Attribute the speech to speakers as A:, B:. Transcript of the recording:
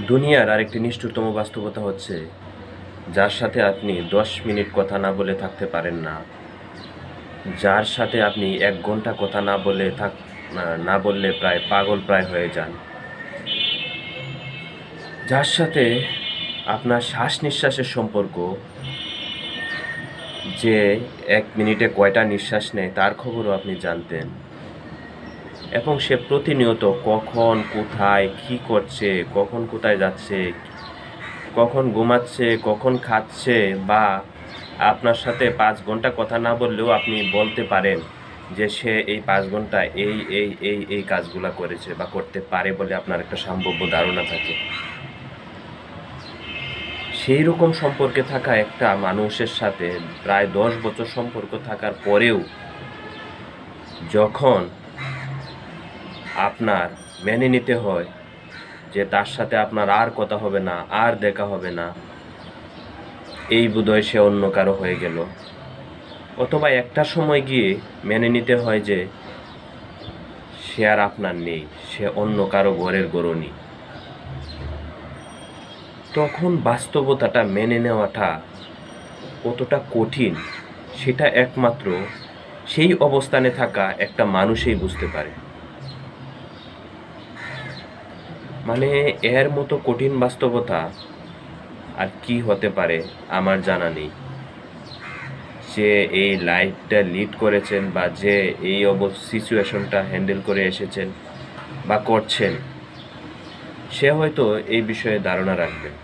A: দুনিয়ার আরেকটি নিষ্ঠুরতম বাস্তবতা হচ্ছে, যার সাথে আপনি 10 মিনিট কথা না বলে থাকতে পারেন না, যার সাথে আপনি 1 ঘন্টা কথা না বললে প্রায় পাগল প্রায় হয়ে যান, যার সাথে আপনার শ্বাস-নিঃশ্বাসের সম্পর্ক, যে 1 মিনিটে কয়টা নিঃশ্বাস নেয় তার খবরও আপনি জানতেন, এবং সে প্রতিনিয়ত কখন কোথায় কী করছে, কখন কোথায় যাচ্ছে, কখন ঘুমাচ্ছে, কখন খাচ্ছে, বা আপনার সাথে 5 ঘন্টা কথা না বললেও আপনি বলতে পারেন যে সে এই 5 ঘন্টা এই কাজগুলা করেছে বা করতে পারে বলে আপনার একটা সম্ভাব্য ধারণা থাকে। সেই রকম সম্পর্কে থাকা একটা মানুষের সাথে প্রায় 10 বছর সম্পর্ক থাকার পরেও যখন আপনার মেনে নিতে হয় যে তার সাথে আপনার আর কথা হবে না, আর দেখা হবে না, এই বোধহয় সে অন্য কারো হয়ে গেল, অথবা একটা সময় গিয়ে মেনে নিতে হয় যে সে আর আপনার নেই, সে অন্য কারো ঘরের গরুনি, তখন বাস্তবতাটা মেনে নেওয়াটা কতটা কঠিন সেটা একমাত্র সেই অবস্থানে থাকা একটা মানুষই বুঝতে পারে। মানে এর মতো কঠিন বাস্তবতা আর কি হতে পারে আমার জানা নেই। যে এই লাইফটা লিড করেছেন বা যে এই সিচুয়েশনটা হ্যান্ডেল করে এসেছেন বা করছেন, সে হয়তো এই বিষয়ে ধারণা রাখবেন।